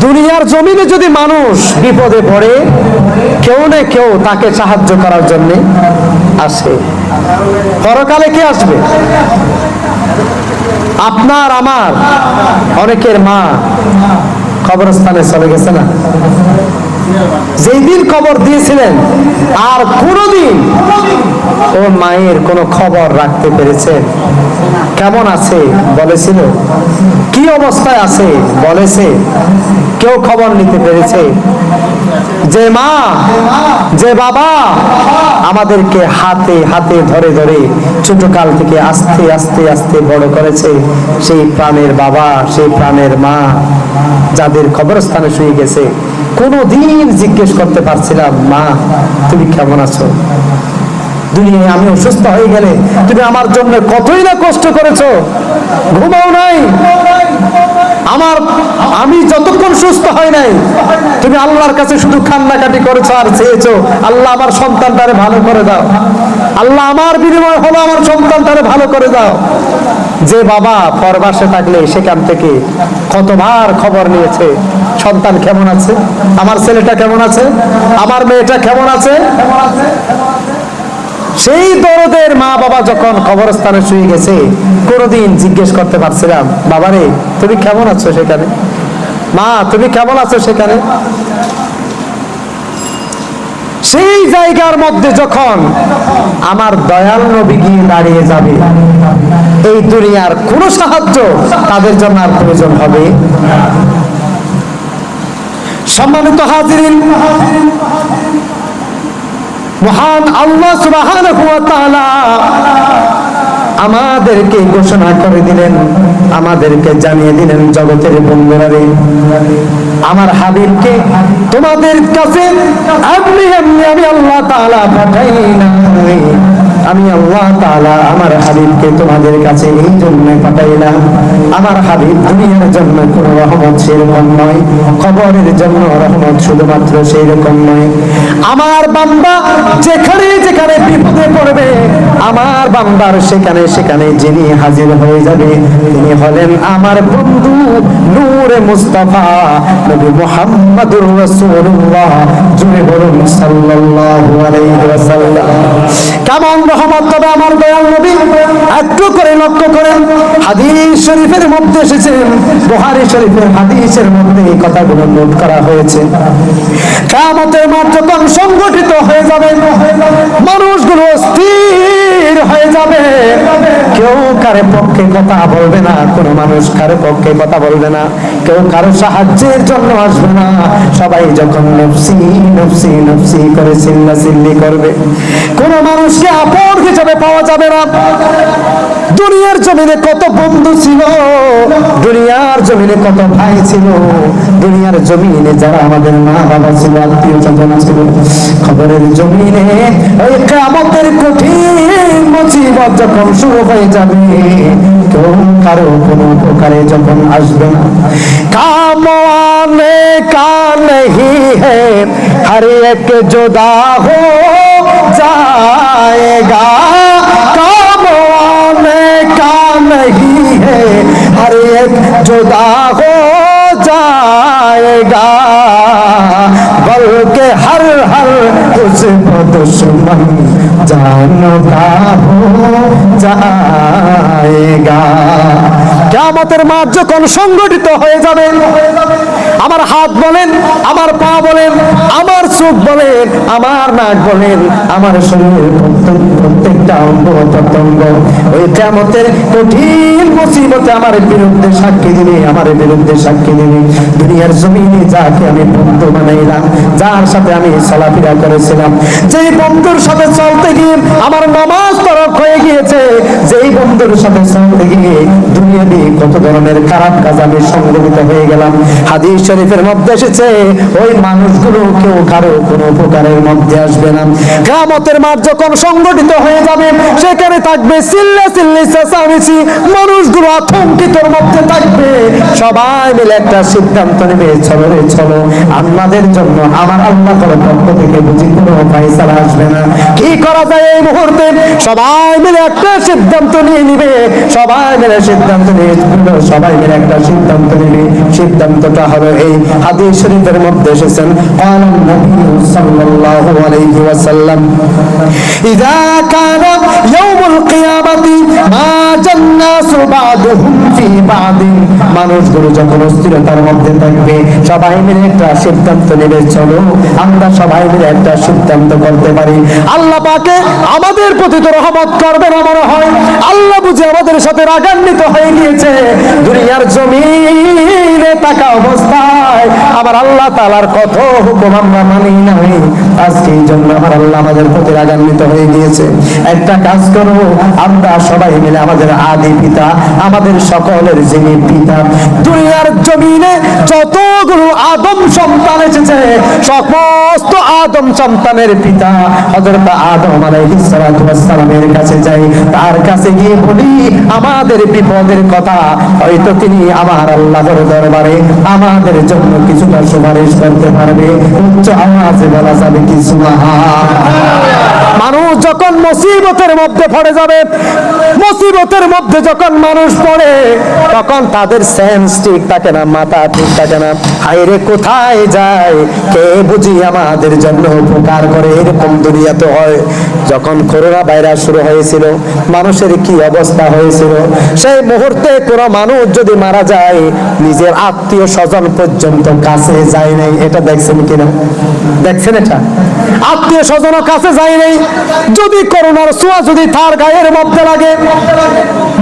দুনিয়ার জমিনে যদি মানুষ বিপদে পড়ে, কেউ না কেউ তাকে সাহায্য করার জন্য আসে। পরকালে কে আসবে? আপনার আমার অনেকের মা কবরস্থানে চলে গেছে না? যেই দিন কবর দিয়েছিলেন আর কোনদিন ও মায়ের কোনো খবর রাখতে পেরেছে? কেমন আছে বলেছিল? কি অবস্থায় আছে বলেছে? কেউ খবর নিতে পেরেছে? যে মা, যে বাবা আমাদেরকে হাতে হাতে ধরে ধরে ছোটকাল থেকে আস্তে আস্তে আস্তে বড় করেছে, সেই প্রাণের বাবা, সেই প্রাণের মা যাদের কবরস্থানে শুয়ে গেছে, কোনদিন জিজ্ঞেস করতে পারছিলাম, মা তুমি কেমন আছো? দুনিয়ায় আমি অসুস্থ হয়ে গেলে তুমি আমার জন্য কতই না কষ্ট করেছো, ঘুমাও নাই, আমি যতক্ষণ সুস্থ হয় নাই তুমি আল্লাহর কাছে শুধু কান্নাকাটি করেছো আর চেয়েছো, আল্লাহ আমার সন্তানটারে ভালো করে দাও, আল্লাহ আমার বিনিময় হলো আমার সন্তানটারে ভালো করে দাও। যে বাবা পরবাসে থাকলে সেখান থেকে কতবার খবর নিয়েছে, সন্তান কেমন আছে, আমার ছেলেটা কেমন আছে, আমার মেয়েটা কেমন আছে। সেই দরদের মা বাবা যখন কবরস্থানে শুয়ে গেছে, কোনদিন জিজ্ঞেস করতে পারছিলাম, বাবারে তুমি কেমন আছো সেখানে, মা তুমি কেমন আছো সেখানে? সেই জায়গার মধ্যে যখন আমার দয়াল নবী গিয়ে দাঁড়িয়ে যাবে, এই দুনিয়ার কোন সাহায্য তাদের জন্য আর প্রয়োজন হবে। সম্মানিত হাজিরিন, মহান আল্লাহ সুবহানাহু ওয়া তাআলা আমাদেরকে ঘোষণা করে দিলেন, আমাদেরকে জানিয়ে দিলেন, জগতের বন্ধুরা রে, আমার হাবিবকে তোমাদের কাছে এমনি এমনি আমি আল্লাহ তাআলা পাঠাই না, আমি আল্লাহ তাআলা আমার হাবিবকে তোমাদের কাছে এই জন্য পাঠাইলাম, আমার হাবিব দুনিয়ার জন্য কোনো রহমত সেরকম নয়, কবরের জন্য রহমত শুধুমাত্র সেরকম নয়। আমার বান্দা যেখানে যেখানে বিপদে পড়বে, আমার বান্দার সেখানে সেখানে যিনি হাজির হয়ে যাবে, তিনি হলেন আমার বন্ধু নূরে মুস্তাফা নবী মুহাম্মদুর রাসূলুল্লাহ, জুড়ে বলুন সাল্লাল্লাহু আলাইহি ওয়াসাল্লাম। কেমন রহমত তবে আমার দয়াল নবী, একটু করে লক্ষ্য করেন। হাদিস শরীফের মধ্যে এসেছে, বুখারী শরীফের হাদিসের মধ্যে এই কথাগুলো নোট করা হয়েছে। কিয়ামতের মাঠ যখন সংগঠিত হয়ে যাবে, মানুষগুলো স্থির হয়ে যাবে, কেউ কারো পক্ষে কথা বলবে না, কোনো মানুষ কারো পক্ষে কথা বলবে না, কেউ কারো সাহায্যের জন্য আসবে না, সবাই যখন নফসি নফসি নফসি করে চিল্লাচিল্লি করবে, কোন মানুষকে আপন হিসেবে পাওয়া যাবে না। দুনিয়ার জমিনে কত বন্ধু ছিল, দুনিয়ার জমিনে কত ভাই ছিল, দুনিয়ার জমিনে যারা আমাদের মা বাবা ছিল, আত্মীয় স্বজন ছিল, খবরের জমিনে ওই কিয়ামতের কঠিন মুসিবত যখন শুরু হয়ে যাবে, কেউ কারো কোনো উপকারে যখন আসবে না। কাম আনে কা নেহি হে, হর এক জুদা হো जाएगा, काम आने का नहीं है, हर एक जुदा हो जाएगा, बल्कि हर हर उसको दुश्मन जानो का हो जाएगा। কিয়ামতের মাঠ যখন সংগঠিত হয়ে যাবে, আমার হাত বলেন, আমার পা বলেন, আমার চোখ বলেন, আমার নাক বলেন, আমার শরীরের প্রত্যেকটা অঙ্গ প্রত্যঙ্গ ওই কিয়ামতের কঠিন মুসিবতে আমার বিরুদ্ধে সাক্ষী দিবে, আমার বিরুদ্ধে সাক্ষী দিবে। দুনিয়ার জমিনে যাকে আমি বন্ধু বানাইলাম, যার সাথে আমি চলাফেরা করেছিলাম, যেই বন্ধুর সাথে চলতে গিয়ে আমার নামাজ তরক হয়ে গিয়েছে, যেই বন্ধুর সাথে চলতে গিয়ে দুনিয়াতে কত ধরনের খারাপ কাজ আমি সংগঠিত হয়ে গেলাম, হাদিস শরীফের মধ্যে এসেছে ওই মানুষগুলো কেউ কারো কোনো উপকারের মধ্যে আসবে না। কিয়ামতের মাঠ যখন সংগঠিত হয়ে যাবে, সেখানে থাকবে চিল্লাচিল্লি চেঁচামেচি, মানুষগুলো আতঙ্কিতর মধ্যে থাকবে, সবাই মিলে একটা সিদ্ধান্ত নেবে, চলো রে চলো, আমাদের জন্য আমার আল্লাহর পক্ষ থেকে বুঝি কোনো ফয়সালা আসবে না, কি করা যায় এই মুহূর্তে? সবাই মিলে একটা সিদ্ধান্ত নিয়ে নিবে, সবাই মিলে সিদ্ধান্ত নিয়ে, সবাই মিলে একটা সিদ্ধান্ত নিবে, সিদ্ধান্তটা হবে এই হাদিস শরীফের মধ্যে এসেছেন ক্বালা নবী সাল্লাল্লাহু আলাইহি ওয়াসাল্লাম ইযা কানা ইয়াউমুল কিয়ামাতি মা জান্নাসু বা'দুহুম ফি বা'দিন, মানুষগুলো যখন অস্থিরতার মধ্যে থাকবে সবাই মিলে একটা সিদ্ধান্ত নেবে, চলো আমরা সবাই মিলে একটা সিদ্ধান্ত করতে পারি। আল্লাহ পাকে আমাদের প্রতি তো রহমত করবে না মনে হয়, আল্লাহ বুঝে আমাদের সাথে রাগান্বিত হয়ে গিয়েছে। দুনিয়ার জমিনে থাকা অবস্থায় আবার আল্লাহ তাআলার কত হুকুম আমরা মানি নাই, আজকে এই জন্য আমার আল্লাহ আমাদের প্রতি রাগান্বিত হয়ে গিয়েছে। একটা কাজ করো, আমরা সবাই মিলে আমাদের আদি পিতা, আমাদের সকলের যিনি পিতা, দুনিয়ার জমিনে যতগুলো আদম সন্তান এসেছে সমস্ত আদম সন্তানের পিতা হযরত আদম আলাইহিস সালাতু ওয়াস সালামের কাছে যাই, তার কাছে গিয়ে বলি আমাদের বিপদের কথা, হয়তো তিনি আমার আল্লাহর দরবারে আমাদের জন্য কিছুটা সুপারিশ করতে পারবে। উচ্চ আওয়াজে বলা যাবে কি সুবহানাল্লাহ। মানুষ যখন মুসিবতের মধ্যে পড়ে যাবে, মুসিবতের মধ্যে যখন মানুষ পড়ে তখন তাদের সেন্স ঠিক থাকে না, মাথা ঠিক থাকে না, হায়রে কোথায় যায়, কে বুঝি আমাদের জন্য উপকার করে। এরকম দুনিয়াতে হয়। যখন করোনা ভাইরাস শুরু হয়েছিল মানুষের কি অবস্থা হয়েছিল, সেই মুহূর্তে কোনো মানুষ যদি মারা যায় নিজের আত্মীয় স্বজন পর্যন্ত কাছে যায় নাই। এটা দেখছেন কিনা? দেখছেন এটা? আত্মীয় স্বজন কাছে যায় নাই। যদি করোনার ছোঁয়া যদি তার গায়ের মধ্যে লাগে,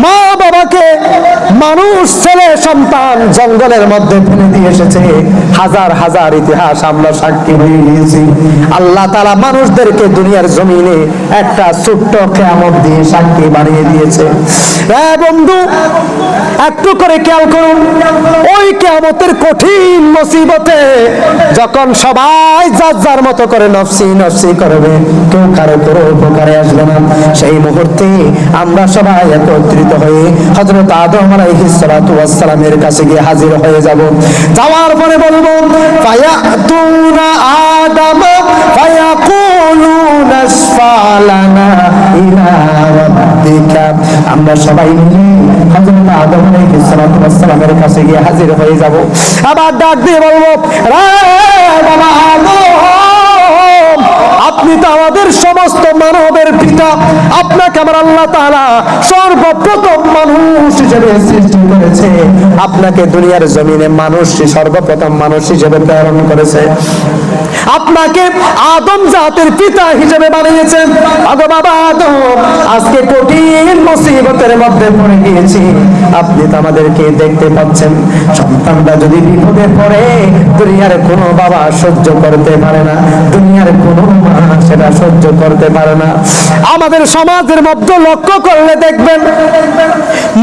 মা বাবাকে মানুষ ছেলে সন্তান জঙ্গলের মধ্যে ফেলে দিয়ে এসেছে, হাজার হাজার ইতিহাস আমরা সাক্ষী হয়ে গিয়েছি। আল্লাহ তাআলা মানুষদেরকে দুনিয়ার জমিনে একটা ছোট্ট কিয়ামত দিয়ে সাক্ষী বানিয়ে দিয়েছে। বন্ধু একটু করে খেয়াল করুন, ওই কিয়ামতের কঠিন মুসিবতে যখন সবাই যার যার মতো করে নফসি নফসি করবে, কেউ কারো কোনো উপকারে আসবে না, সেই মুহূর্তে আমরা সবাই একত্রিত হয়ে হযরত আদম আলাইহিস সালাতু ওয়াস সালামের কাছে গিয়ে হাজির হয়ে যাব। যাওয়ার পরে বলবো ফায়াতুনা আদম ফায়াকুলুনা ইসফালানা ইলা রাব্বিকা। আমরা সবাই মিলে হযরত আদম আলাইহিস সালাতু ওয়াস সালামের কাছে গিয়ে হাজির হয়ে যাব। আবার ডাক দিয়ে বলবো, রে বাবা আদম, আপনি তো আমাদের সমস্ত মানবের পিতা, আপনাকে আমার আল্লাহ তাআলা সর্বপ্রথম মানুষ হিসেবে সৃষ্টি করেছে, আপনাকে দুনিয়ার জমিনে মানুষ সর্বপ্রথম মানুষ হিসেবে প্রেরণ করেছে, আপনাকে আদম জাতের পিতা হিসেবে বানিয়েছেন। আগো বাবা আদম, আজকে কঠিন মুসিবতের মধ্যে পড়ে গিয়েছি, আপনি তো আমাদেরকে দেখতে পাচ্ছেন, সন্তানরা যদি বিপদে পড়ে দুনিয়ার কোনো বাবা সহ্য করতে পারে না, দুনিয়ার কোনো মা সেটা সহ্য করতে পারে না। আমাদের সমাজের মধ্যে লক্ষ্য করলে দেখবেন,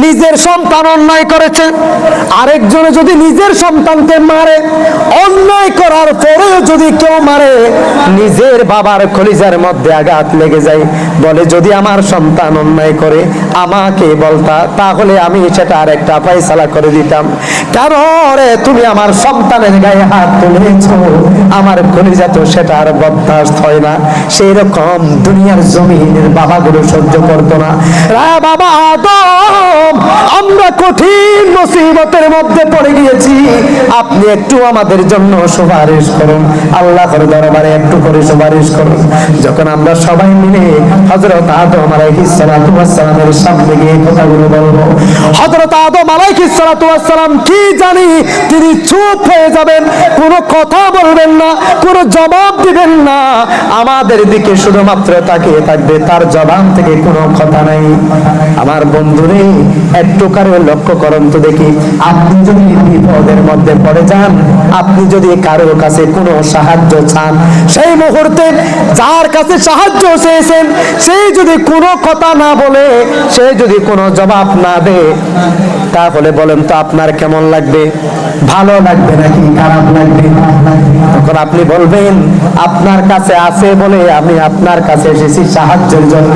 নিজের সন্তান অন্যায় করেছে, আরেকজনে যদি নিজের সন্তানকে মারে, অন্যায় করার পরেও যদি কেউ মারে, নিজের বাবার কলিজার মধ্যে আঘাত লেগে যায়, বলে যদি আমার সন্তান অন্যায় করে আমাকে বলতা, তাহলে আমি সেটা আর একটা ফয়সালা করে দিতাম। কেন রে তুমি আমার সন্তানের গায়ে হাত তুলেছো, আমার কলিজা তো সেটা আর বরদাস্ত হয় না। সেই রকম দুনিয়ার জমিনের বাবাগুলো সহ্য করতো না। বাবা আদম, আমরা কঠিন মুসিবতের মধ্যে পড়ে গিয়েছি, আপনি একটু আমাদের জন্য সুপারিশ করুন, আল্লাহর দরবারে একটু করে সুপারিশ করুন। যখন আমরা সবাই মিলে হযরত আদম আলাইহিস সালাতু ওয়াস সালামের সামনে গিয়ে কথাগুলো বলবো, হযরত আদম আলাইহিস সালাতু ওয়াস সালাম কি জানি তিনি চুপ হয়ে যাবেন, কোনো কথা বলবেন না, কোনো জবাব দিবেন না, আমাদের দিকে শুধুমাত্র তাকিয়ে থাকবে, তার জবান থেকে কোনো কথা নাই। আমার বন্ধুরে একটু করে লক্ষ্য করুন তো দেখি, আপনি যদি বিপদের মধ্যে পড়ে যান, আপনি যদি কারোর কাছে কোনো সাহায্য চান, সেই মুহূর্তে যার কাছে সাহায্য চেয়েছেন সেই যদি কোনো কথা না বলে, সে যদি কোনো জবাব না দেয়, তাহলে বলেন তো আপনার কেমন লাগবে? ভালো লাগবে নাকি খারাপ লাগবে? তখন আপনি বলবেন আপনার কাছে আছে বলে আমি আপনার কাছে এসেছি সাহায্যের জন্য,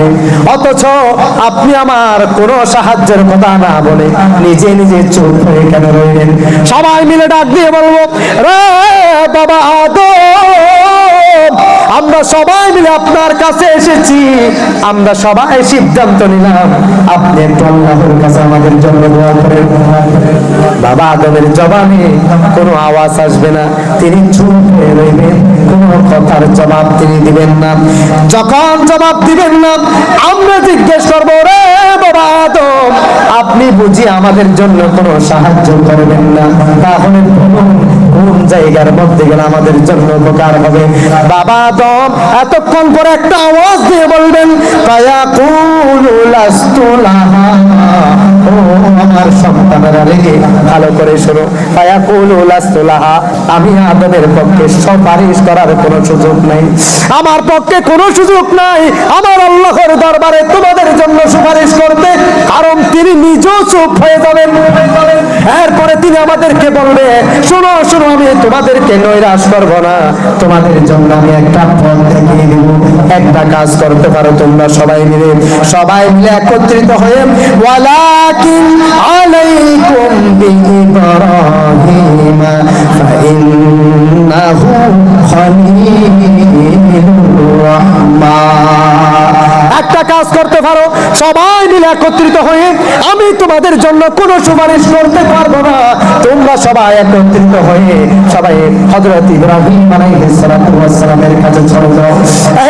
অথচ আপনি আমার কোনো সাহায্যের কথা না বলে নিজে নিজে চুপ হয়ে কেন রইলেন? সবাই মিলে ডাক দিয়ে বলবো, রে বাবা আদম, আমরা সবাই মিলে আপনার কাছে এসেছি, আমরা সবাই সিদ্ধান্ত নিলাম আপনি একটু আল্লাহর কাছে আমাদের জন্য দোয়া করেন। বাবা আদমের জবানে কোনো আওয়াজ আসবে না, তিনি চুপ হয়ে রইবেন, কোনো কথার জবাব তিনি দিবেন না। যখন জবাব দিবেন না, আমরা জিজ্ঞেস করবো, রে বাবা আদম, আপনি বুঝি আমাদের জন্য কোনো সাহায্য করবেন না? তাহলে বলুন কোন জায়গার মধ্যে গেলে আমাদের জন্য উপকার হবে? বাবা আদম এতক্ষণ পরে একটা আওয়াজ দিয়ে বলবেন, ফায়াকুলু লাস্তু লাহা। ও আমার সন্তানেরা, লেগে ভালো করে শোনো, ফায়াকুলু লাস্তু লাহা, আমি আদমের পক্ষে সুপারিশ করার কোনো সুযোগ নাই, আমার পক্ষে কোনো সুযোগ নাই আমার আল্লাহর দরবারে তোমাদের জন্য সুপারিশ করতে, কারণ তিনি নিজেও চুপ হয়ে যাবেন। এরপরে তিনি আমাদেরকে বলবে, শোনো শোনো, আমি তোমাদেরকে নৈরাশ করব না, তোমাদের জন্য আমি একটা পথ দেখিয়ে দেব, একটা কাজ করতে পারো তোমরা সবাই মিলে একত্রিত হয়ে, ওয়ালাকিন আলাইকুম বিইব্রাহিম ফাইন্নাহু খলিলুর রাহমান। একটা কাজ করতে পারো, সবাই মিলে একত্রিত হয়ে, আমি তোমাদের জন্য কোনো সুপারিশ করতে পারবো না, তোমরা সবাই একত্রিত হয়ে সবাই হযরত ইব্রাহিম আলাইহিস সালাতু ওয়াস সালামের কাছে চলে যাও।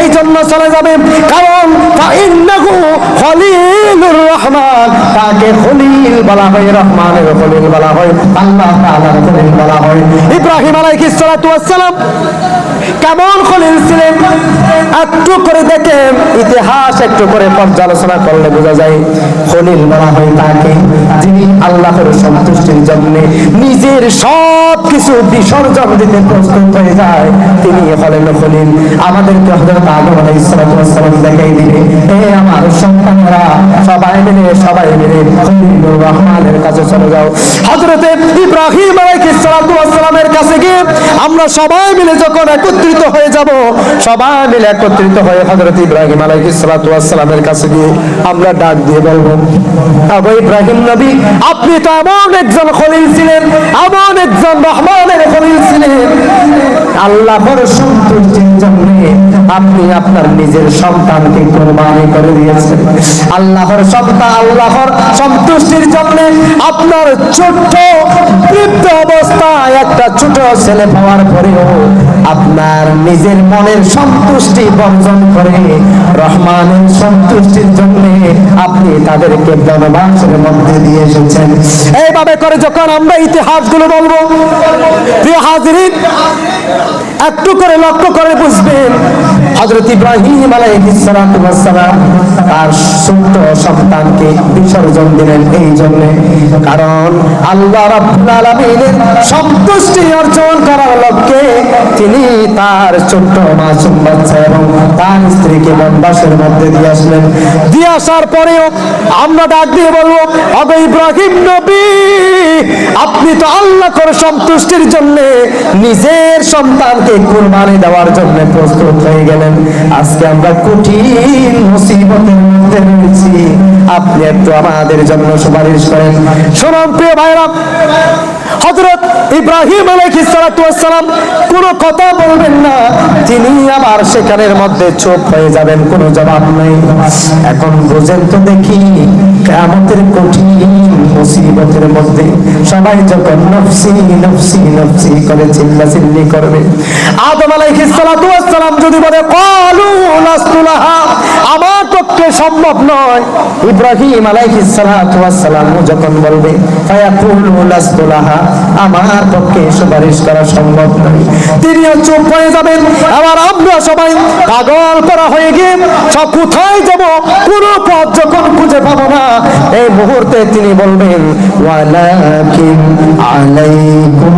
এই জন্য চলে যাবে কারণ ফাইন্নাহু খলিলুর রহমান, তাকে খলিল বলা হয়, রহমানের খলিল বলা হয়, আল্লাহ তাআলার খলিল বলা হয়। ইব্রাহিম আলাইহিস সালাতু ওয়াস সালাম কেমন খলিল ছিলেন একটু করে দেখেন, ইতিহাস একটু করে পর্যালোচনা করলে বোঝা যায়। খলিল বলা হয় তাকে যিনি আল্লাহর সন্তুষ্টির জন্য নিজের সব কিছু বিসর্জন দিতে প্রস্তুত হয়ে যায়, তিনি হলেন খলিল। আমাদেরকে হযরত আদম আলাইহিস সালাম দেখাই দিবে, এ আমার সন্তানেরা, সবাই মিলে খলিলুর রহমানের কাছে চলে যাও। হযরত ইব্রাহিম আলাইহিস সালামের কাছে গিয়ে আমরা সবাই মিলে যখন একত্রিত হয়ে যাব, সবাই মিলে একত্রিত হয়ে হযরত ইব্রাহিম আলাইহিস সালামের কাছে গিয়ে আমরা ডাক দিয়ে বলবো, আবু ইব্রাহিম নবী, আপনি তো এমন একজন খলিল ছিলেন, এমন একজন রহমানের খলিল ছিলেন, আল্লাহর সন্তুষ্টির জন্য আপনি আপনার নিজের সন্তানকে কুরবানি করে দিয়েছেন। আল্লাহর সন্তান, আল্লাহর সন্তুষ্টির জন্য আপনার ছোট্ট বৃদ্ধ অবস্থায় একটা ছোট ছেলে পাওয়ার পরেও আপনার নিজের মনের সন্তুষ্টি বর্জন করে রহমানের সন্তুষ্টির জন্য আপনি তাদেরকে বনবাসের মধ্যে দিয়ে এসেছেন। এইভাবে করে যখন আমরা ইতিহাসগুলো বলবো, প্রিয় হাজিরিন, একটু করে লক্ষ্য করে বুঝবেন, হযরত ইব্রাহিম আলাইহিস সালাম তার ছোট্ট সন্তানকে বিসর্জন দিলেন এই জন্য, কারণ আল্লাহ রাব্বুল আলামিনের সন্তুষ্টি অর্জন করার লক্ষ্যে তিনি তার ছোট্ট মাসুম বাচ্চা এবং তার স্ত্রীকে বনবাসের মধ্যে দিয়ে আসলেন। দিয়ে আসার পরেও আমরা ডাক দিয়ে বলবো, আবু ইব্রাহিম নবী, আপনি তো আল্লাহর সন্তুষ্টির জন্য নিজের সন্তানকে কুরবানি দেওয়ার জন্য প্রস্তুত হয়ে গেলেন। আজকে আমরা কঠিন মুসিবতের মধ্যে রয়েছি, আপনি একটু আমাদের জন্য সুপারিশ করেন। শুনুন প্রিয় ভাইরা, হযরত ইব্রাহিম আলাইহিস সালাম কোনো কথা বলবেন না, তিনি আবার সেখানের মধ্যে চুপ হয়ে যাবেন, কোনো জবাব নেই। এখন বুঝেন তো দেখি, কিয়ামতের কঠিন মুসিবতের মধ্যে সবাই যখন নফসি নফসি নফসি করে চিল্লাচিল্লি করবে, আদম আলাইহিস সালাম যদি বলে ক্বালু লাস্তু লাহা, আমার পক্ষে সম্ভব নয়, ইব্রাহিম আলাইহিস সালাম যখন বলবে ফায়াকুলু লাস্তু লাহা, আমার পক্ষে সুপারিশ করা সম্ভব নয়, তিনিও চুপ হয়ে যাবেন। আবার আমরা সবাই পাগল করা হয়ে গিয়ে সব কোথায় যাব, কোনো পথ যখন খুঁজে পাবো না, এই মুহূর্তে তিনি বলবেন, ওয়ালাকিন আলাইকুম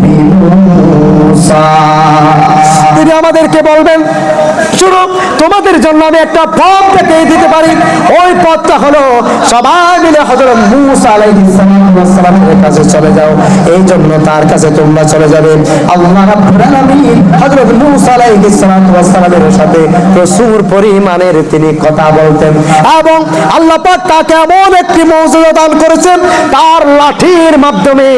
বিমূসা, তিনি আমাদেরকে বলবেন, শুনো, তোমাদের জন্য আমি একটা পথ দেখিয়ে দিতে পারি। ওই পথটা হলো সবাই মিলে হযরত মূসা আলাইহিস সালামের কাছে চলে যাও। এই জন্য তার কাছে তোমরা চলে যাবে। আল্লাহ রাব্বুল আলামিন হযরত মূসা আলাইহিস সালামের সাথে প্রচুর পরিমাণের তিনি কথা বলতেন এবং আল্লাহ পাক তাকে এমন একটি মুজিজা দান করেছেন, তার লাঠির মাধ্যমে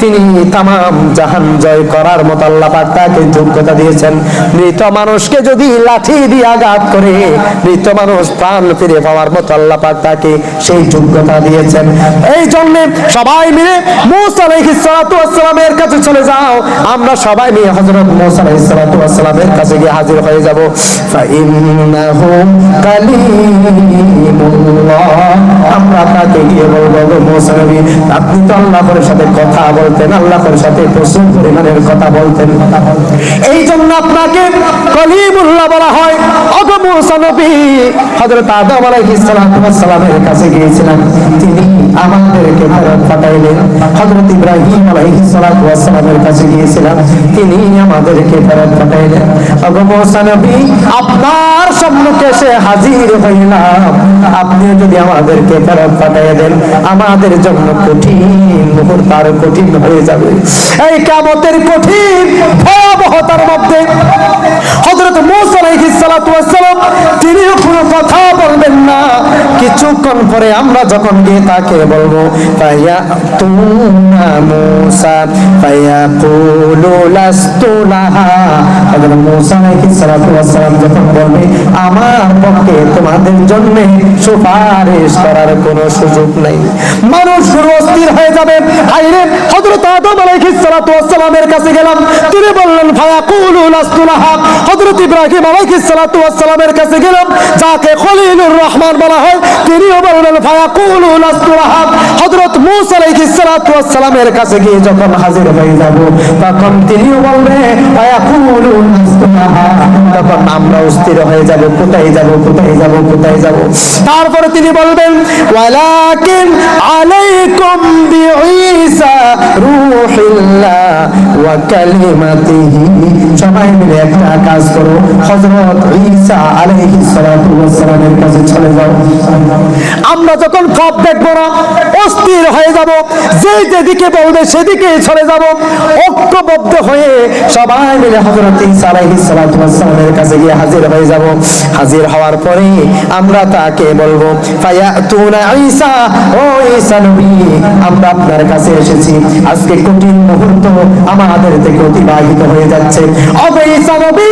তিনি তামাম জাহান জয় করার মতো আল্লাহ পাক তাকে যোগ্যতা দিয়েছেন। মৃত মানুষকে যদি লাঠি দিয়ে আঘাত করে মৃত মানুষ প্রাণ ফিরে পাওয়ার মতো আল্লাহ পাক তাকে সেই যোগ্যতা দিয়েছেন। এই জন্য সবাই মিলে মূসা আলাইহিস সালামের কাছে চলে যাও। আমরা সবাই মিলে হযরত মূসা আলাইহিস সালামের কাছে গিয়ে হাজির হয়ে যাব। ফাইন্নাহু কালিমুল্লাহ, আমরা তাকে গিয়ে বলবো, মূসা নবী আপনি তো আল্লাহর সাথে কথা বলতেন, আল্লাহর সাথে প্রচুর পরিমাণের কথা বলতেন, এই জন্য আপনাকে কলিমুল্লাহ বলা হয়। ওগো মূসা নবী, হযরত আদম আলাইহিস সালামের কাছে গিয়েছিলাম, তিনি আমাদেরকে ফেরত পাঠাইলেন। হযরত ইব্রাহিম আলাইহিস সালামের কাছে গিয়েছিলাম, তিনি আমাদেরকে ফেরত পাঠাইলেন। ওগো মূসা নবী, আপনার সম্মুখে এসে হাজির হইলাম, আপনি যদি আমাদেরকে ফেরত পাঠিয়ে দেন আমাদের জন্য কঠিন মুহূর্ত আর কঠিন হয়ে যাবে। এই কিয়ামতের কঠিন ভয়াবহতার মধ্যে হযরত মূসা আলাইহিস সালাম তিনিও কোনো কথা বলবেন না। কিছুক্ষণ পরে আমরা যখন গিয়ে তাকে বলবো, ফায়াতুনা মূসা ফায়াকুলু লাস্তু লাহা, হযরত মূসা আলাইহিস সালাম যখন বলবে আমার পক্ষে তোমাদের জন্য সুপারিশ করার কোনো সুযোগ নাই, মানুষ অস্থির হয়ে যাবে। আইরে হযরত আদম আলাইহিস সালামের কাছে গেলাম, তিনি বললেন ফায়াকুলু লাস্তু লাহা। হযরত ইব্রাহিম আলাইহিস সালামের কাছে গেলাম, যাকে খলিলুর রহমান বলা হয়, তিনিও বললেন ফায়াকুলু লাস্তু লাহা। হযরত মূসা আলাইহিস সালামের কাছে গিয়ে যখন হাজির হয়ে যাব তখন তিনিও বলবে ফায়াকুলু লাস্তু লাহা। তখন আমরা অস্থির হয়ে যাব, কোথায় যাব, কোথায় যাব, কোথায় যাব। তারপরে তিনি বলবেন ওয়ালাকিন আলাইকুম বিঈসা রূহুল্লাহ ওয়া কালিমাতিহি, সবাই মিলে একটা কাজ করো, হযরত ঈসা আলাইহিস সালামের কাছে চলে যাও। আমরা যখন পথ দেখব না অস্থির হয়ে যাব, যেদিকে বলবে সেদিকে চলে যাব। ঐক্যবদ্ধ হয়ে সবাই মিলে হযরত ঈসা আলাইহিস সালামের কাছে গিয়ে হাজির হয়ে যাব। হাজির হওয়ার পরে আমরা তাকে বলবো ফায়াতুনা ঈসা, ও ঈসা নবী আমরা আপনার কাছে এসেছি, আজকে কঠিন মুহূর্ত আমাদের থেকে অতিবাহিত হয়ে যাচ্ছে। ও ঈসা নবী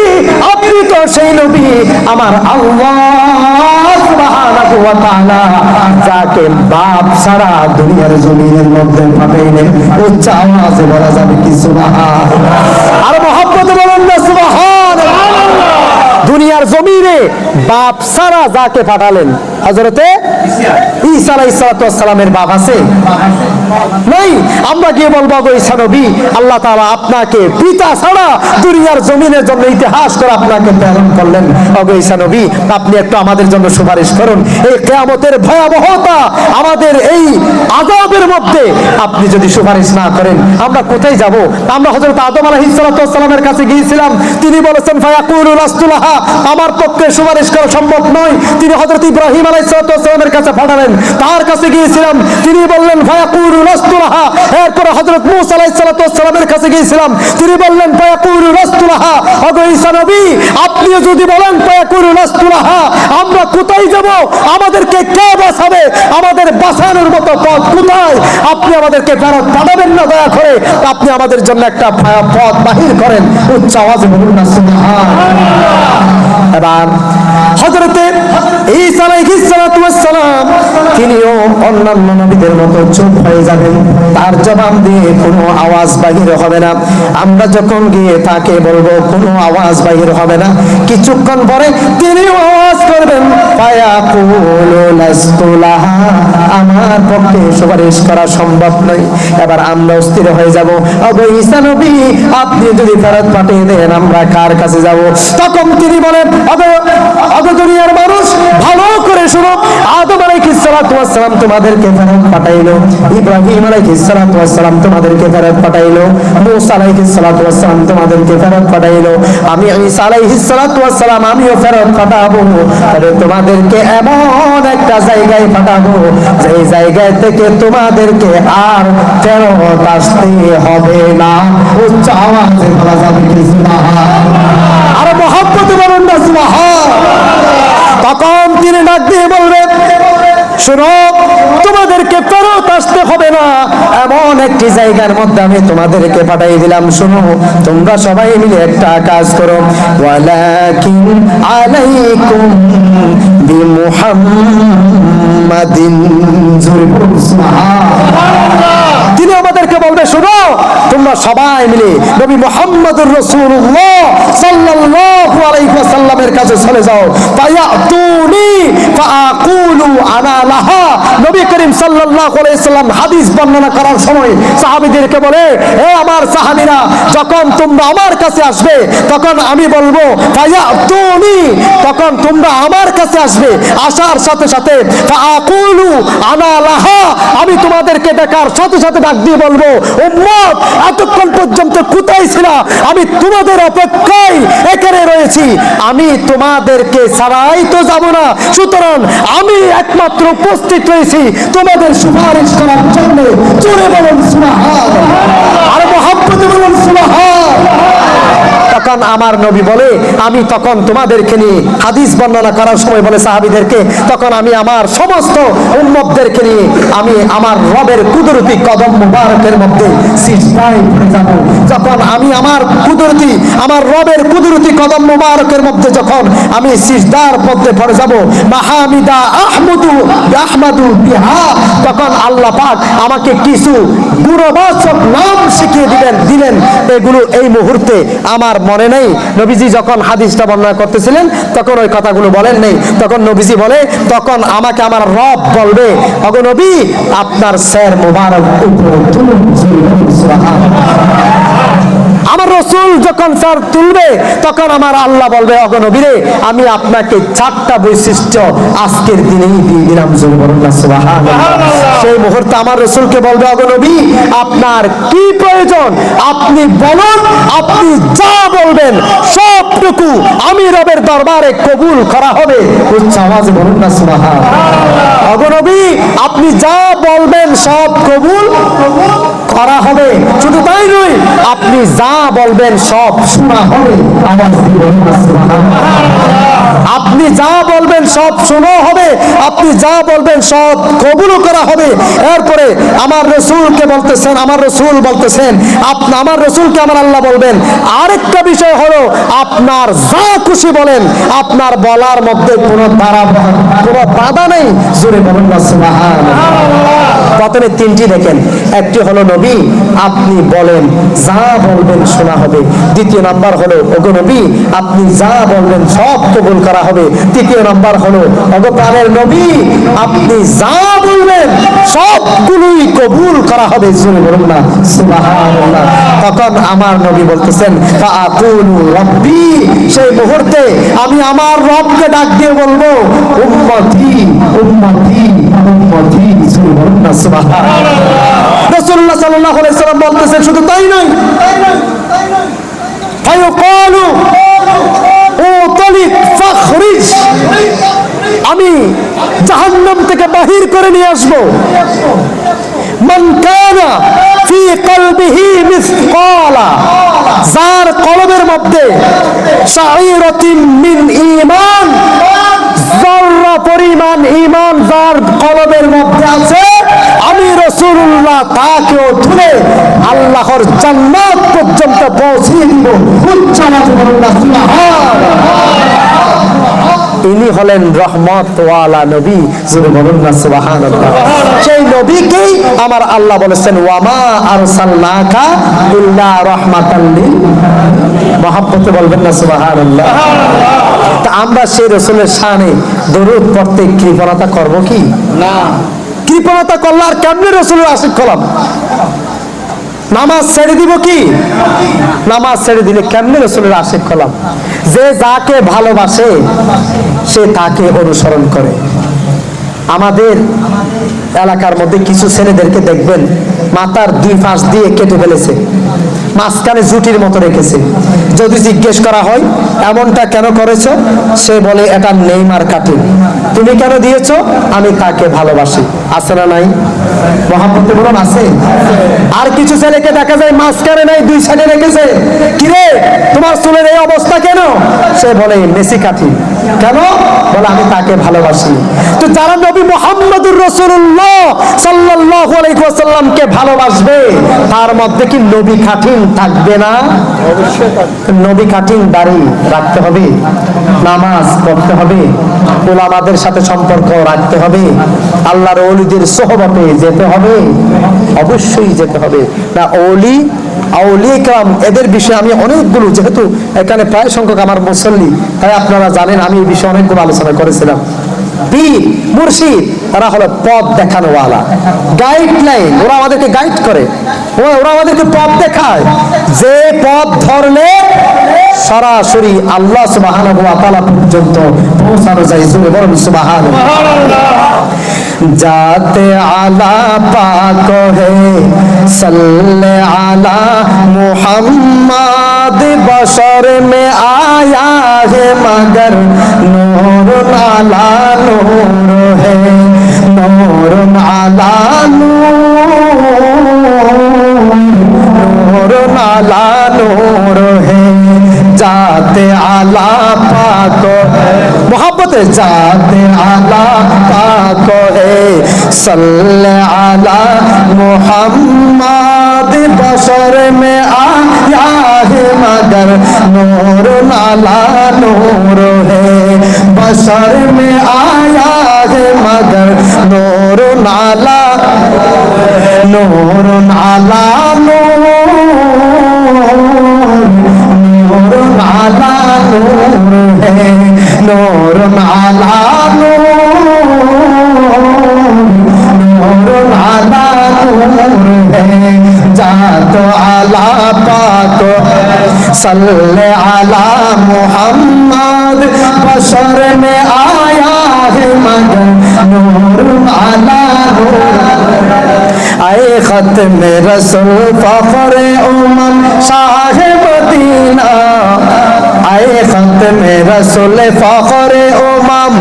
আপনি তো সেই নবী আমার আল্লাহ সুবহানাহু ওয়া তাআলা যাকে বাপ ছাড়া দুনিয়ার জমিনের মধ্যে পাঠাইলেন। উচ্চ আওয়াজে বলা যাবে কি সুবহানাল্লাহ, আর মহব্বতে বলেন না সুবহানাল্লাহ। দুনিয়ার জমিনে বাপ ছাড়া যাকে পাঠালেন, হযরতে ঈসা আলাইহিস সালামের বাপ আছে নাই? আমরা গিয়ে বলবো গো ঈসা নবী আল্লাহ তাআলা আপনাকে পিতা ছাড়া দুনিয়ার জমিনের জন্য ইতিহাস করে আপনাকে প্রেরণ করলেন। ওগো ঈসা নবী আপনি একটু আমাদের জন্য সুপারিশ করুন। এই কিয়ামতের ভয়াবহতা, আমাদের এই আযাবের মধ্যে আপনি যদি সুপারিশ না করেন আমরা কোথায় যাব? আমরা হযরত আদম আলাইহিস সালামের কাছে গিয়েছিলাম, তিনি বলেছেন ফায়াকুলু লাস্তু লাহা, আমার পক্ষে সুপারিশ করা সম্ভব নয়। তিনি হযরত ইব্রাহিম আলাইহিস সালামের কাছে পাঠালেন, তার কাছে গিয়েছিলাম, তিনি বললেন ফায়াকুলু লাস্তু লাহা। এরপর হযরত মূসা আলাইহিস সালামের কাছে গিয়েছিলাম, তিনি বললেন ফায়াকুলু লাস্তু লাহা। ওগো ঈসা নবী আপনিও যদি বলেন ফায়াকুলু লাস্তু লাহা, আমরা কোথায় যাব? আমাদেরকে কে বাঁচাবে? আমাদের বাঁচানোর মতো পথ কোথায়? আপনি আমাদেরকে ফেরত পাঠাবেন না, দয়া করে আপনি আমাদের জন্য একটা পথ বাহির করেন। উচ্চ আওয়াজে বলুন না সুবহানাল্লাহ। এবার হযরতে ঈসা আলাইহিস সালাম তিনিও অন্যান্য নবীদের মতো চুপ হয়ে যাবেন, তার জবাব দিয়ে কোনো আওয়াজ বাহির হবে না। আমরা যখন গিয়ে তাকে বলবো কোনো আওয়াজ বাহির হবে না। কিছুক্ষণ পরে তিনিও আওয়াজ করবেন ফায়াকুলু লাস্তু লাহা, আমার পক্ষে সুপারিশ করা সম্ভব নয়। এবার আমরা অস্থির হয়ে যাব, ওগো ঈসা নবী আপনি যদি ফেরত পাঠিয়ে দেন আমরা কার কাছে যাব? তখন তিনি বলেন ওগো দুনিয়ার মানুষ ভালো করে শুনো, আদম আলাইহিস সালাতু ওয়াস সালাম তোমাদেরকে ফেরত পাঠাইলো, ইব্রাহিম আলাইহিস সালাতু ওয়াস সালাম তোমাদেরকে ফেরত পাঠাইলো, মূসা আলাইহিস সালাতু ওয়াস সালাম তোমাদেরকে ফেরত পাঠাইলো, আমি ঈসা আলাইহিস সালাতু ওয়াস সালাম আমিও ফেরত পাঠাবো। তাহলে তোমাদেরকে এমন একটা জায়গায় পাঠাবো যে জায়গায় থেকে তোমাদেরকে আর ফেরত আসতে হবে না। উচ্চ আওয়াজে বলা যাবে কি সুবহানাল্লাহ? আর মহব্বতে বলুন না সুবহানাল্লাহ। তখন তিনি ডাক দিয়ে বলবেন, শোনো, তোমাদেরকে ফেরত আসতে হবে না, এমন একটি জায়গার মধ্যে আমি তোমাদেরকে পাঠিয়ে দিলাম। শোনো, তোমরা সবাই মিলে একটা কাজ করো, ওয়ালাকিন আলাইকুম বিমুহাম্মাদিন। তিনি আমাদেরকে বলবে, শোনো, তোমরা সবাই মিলে নবী মুহাম্মদুর রাসূলুল্লাহ সাল্লাল্লাহু আলাইহি ওয়াসাল্লামের কাছে চলে যাও। ফায়াতুনি ফাআকুলু আনা লাহা। নবী করিম সাল্লাল্লাহু আলাইহি ওয়াসাল্লাম হাদিস বর্ণনা করার সময় সাহাবীদেরকে বলে, হে আমার সাহাবীরা, যখন তোমরা আমার কাছে আসবে তখন আমি বলবো ফায়াতুনি, তখন তোমরা আমার কাছে আসবে, আসার সাথে সাথে ফাআকুলু আনা লাহা, আমি তোমাদেরকে দেখার সাথে সাথে ডাক দিয়ে বলবো, উম্মত এতক্ষণ পর্যন্ত কোথায় ছিল? আমি তোমাদের অপেক্ষায় এখানে রয়েছি, আমি তোমাদেরকে ছাড়াই তো যাব না, সুতরাং আমি একমাত্র উপস্থিত রয়েছি তোমাদের সুপারিশ করার জন্য। জোরে বলুন সুবহানাল্লাহ, আর মহব্বতে বলুন সুবহানাল্লাহ। তখন আমার নবী বলে, আমি তখন তোমাদেরকে নিয়ে হাদিস বর্ণনা করার সময় বলে সাহাবীদেরকে, তখন আমি আমার সমস্ত উম্মতদেরকে নিয়ে আমি আমার রবের কুদরতি কদম মুবারকের মধ্যে সিজদায় পড়ে যাব। যখন আমি আমার কুদরতি, আমার রবের কুদরতি কদম মুবারকের মধ্যে যখন আমি সিজদার মধ্যে পড়ে যাব, মাহামিদা আহমাদু বিহা, তখন আল্লাহ পাক আমাকে কিছু গুণবাচক নাম শিখিয়ে দিলেন। এগুলো এই মুহূর্তে আমার মনে নেই। নবীজি যখন হাদিসটা বর্ণনা করতেছিলেন তখন ওই কথাগুলো বলেন নেই। তখন নবীজি বলে, তখন আমাকে আমার রব বলবে, ওগো নবী, আপনার স্যার মোবারক উপরে তুলুন। আমার রাসূল যখন স্যার তুলবে তখন আমার আল্লাহ বলবে, ওগো নবী রে, আমি আপনাকে 4টা বৈশিষ্ট্য আজকের দিনেই দিয়ে দিলাম। সুবহানাল্লাহ। সেই মুহূর্তে আমার রাসূলকে বলবে, ওগো নবী, আপনার কি প্রয়োজন আপনি বলুন, আপনি যা বলবেন সবটুকু আমি রবের দরবারে কবুল করা হবে। উচ্চ আওয়াজে বলুন না সুবহানাল্লাহ। ওগো নবী, আপনি যা বলবেন সব কবুল করা হবে। শুধু তাই নয়, আপনি যা বলবেন সব শোনা হবে। আওয়াজ দিয়ে বলুন না সুবহানাল্লাহ। আপনি যা বলবেন সব শোনা হবে, আপনি যা বলবেন সব কবুল করা হবে। এরপরে আমার রাসূলকে বলতেছেন, আমার রাসূল বলতেছেন, আমার রাসূলকে আমার আল্লাহ বলবেন, আরেকটা বিষয় হলো, আপনার যা খুশি বলেন, আপনার বলার মধ্যে কোনো বাধা নেই। জোরে বলুন না সুবহানাল্লাহ। প্রথমে 3টি দেখেন, একটি হলো নবী, আপনি বলেন, যা বলবেন শোনা হবে। দ্বিতীয় নাম্বার হলো, ওগো নবী, আপনি যা বলবেন সব কবুল করা হবে। তৃতীয় নাম্বার হলো, ওগো প্রাণের নবী, আপনি যা বলবেন সবগুলোই কবুল করা হবে। জোরে বলুন না সুবহানাল্লাহ। তখন আমার নবী বলতেছেন, ফাআকুলু রাব্বি, সেই মুহূর্তে আমি আমার রবকে ডাক দিয়ে বলবো, উম্মতি উম্মতি উম্মতি। জোরে বলুন না সুবহানাল্লাহ। রাসূলুল্লাহ সাল্লাল্লাহু আলাইহি ওয়াসাল্লাম বলতেছেন, শুধু তাই নয়, ফায়ুকালু উতালিক ফাখরিজ, আমি জাহান্নাম থেকে বাহির করে নিয়ে আসবো। মান কানা ফি কলবিহি মিসকালা, যার কলবের মধ্যে শাঈরাতিন মিন ঈমান, যারা পরিমাণ ঈমান যার কলবের মধ্যে আছে, আমি রাসূলুল্লাহ তাকেও তুলে আল্লাহর জান্নাত পর্যন্ত পৌঁছিয়ে দিব। উচ্চ আওয়াজে বলুন না সুবহানাল্লাহ। ইনি হলেন রহমত ওয়ালা নবী। জোরে বলুন না সুবহানাল্লাহ। সেই নবীকেই আমার আল্লাহ বলেছেন, ওয়ামা আরসালনাকা ইল্লা রাহমাতাল লিল, মহব্বতে বলবেন না সুবহানাল্লাহ। তা আমরা সেই রাসূলের শানে দরুদ পড়তে কৃপণতা করব কি? না। কৃপণতা করলে আর কেমনে রাসূলের আশিক হলাম? নামাজ ছেড়ে দিব কি? নামাজ ছেড়ে দিলে কেমনে রাসূলের আশিক হলাম? যে যাকে ভালোবাসে সে তাকে অনুসরণ করে। আমাদের এলাকার মধ্যে কিছু ছেলেদেরকে দেখবেন মাথার দুই পাশ দিয়ে কেটে ফেলেছে, মাঝখানে জুটির মতো রেখেছে। যদি জিজ্ঞেস করা হয় এমনটা কেন করেছো, সে বলে এটা নেইমার কাটিং। তুমি কেন দিয়েছো? আমি তাকে ভালোবাসি। আছে না নাই? মহাব্বতে বলুন আছে। আর কিছু ছেলেকে দেখা যায় মাঝখানে নাই, দুই সাইডে রেখেছে। কিরে তোমার চুলের এই অবস্থা কেন? সে বলে মেসি কাটিং। কেন? বলে আমি তাকে ভালোবাসি। তো যারা নবী মুহাম্মদুর রাসূলুল্লাহ সাল্লাল্লাহু আলাইহি ওয়াসাল্লামকে ভালোবাসবে তার মধ্যে কি নবী কাটিং থাকবে না? অবশ্যই থাকবে। নবী কাটিং দাড়ি রাখতে হবে, নামাজ পড়তে হবে, উলামাদের সাথে সম্পর্ক রাখতে হবে, আল্লাহর ওলিদের সোহবতে যেতে হবে, অবশ্যই যেতে হবে। না ওলি আউলিয়া کرام এদের বিষয়ে আমি অনেকগুলো, যেহেতু এখানে প্রায় সংখ্যক আমার মুসল্লি, তাই আপনারা জানেন আমি এই বিষয়ে অনেকগুলো আলোচনা করেছিলাম। পীর মুর্শিদ তারা হলো পথ দেখানোওয়ালা, গাইডলাইন। ওরা আমাদেরকে গাইড করে, ওরা আমাদেরকে পথ দেখায়, যে পথ ধরলে সরাসরি আল্লাহ সুবহানাহু ওয়া তাআলা পর্যন্ত পৌঁছানো যায়। বলুন সুবহানাল্লাহ। जाते आला पाक है सल्ले आला मुहम्मद, बशर में आया है मगर नूर आला नूर है, नूर आला नूर आला नूर है। जाते आला पाक मोहब्बत जाते आला पाक है सल्ले आला मुहम्मद, बशर में आया है मगर नूर आला नूर है, बशर में आया है मगर नूर आला नूर आला नूर आला नूर है, नूर आला नूर आला नूर है। जातो आला पाक सल्ले आला मुहम्मद, बशर में आया है मगर नूर आला नूर। आए खत में रसूल फखरे उम्मत शाह मदीना, आए खत में रसूल फखरे उम्मत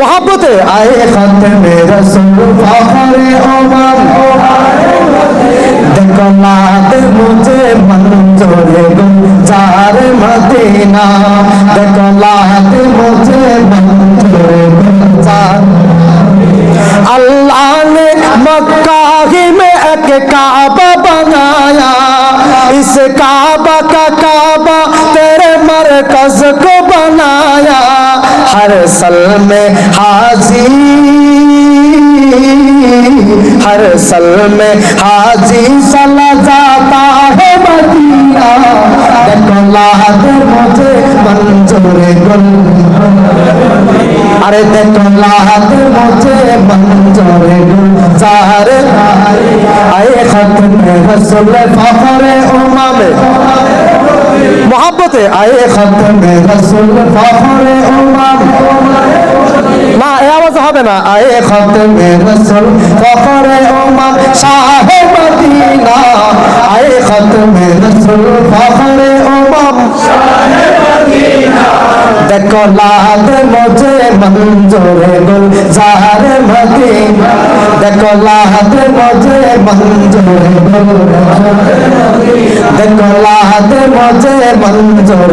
मोहब्बत, आए खत में रसूल फखरे उम्मत। देखो नात मुझे मंजूर गुलजार मदीना, देखो नात मुझे मंजूर गुलजार। अल्लाह ने मक्का ही में एक काबा बनाया, इस काबा का काबा तेरे मरकज को बनाया। हर सल में हाजी, हर सल में हाजी सला जाता है मदीना। देखो लाद मुझे मंजूर गुल, अरे देखो लाद मुझे मंजूर गुलजार। आए खत में रसूल फखरे उम्मत मोहब्बत, आए खत में रसूल फखरे उम्मत। না এই আওয়াজ হবে না। আয়ে খত মে রসুল ফখরে উম্মত শাহ মদিনা, আয়ে খত মে রসুল ফখরে উম্মত শাহ মদিনা। দেখো লাদ মুঝে मंजूर गुलजार मदीना, देखो लाद मुझे मंजूर गुलजार, देखो लाद मुझे मंजूर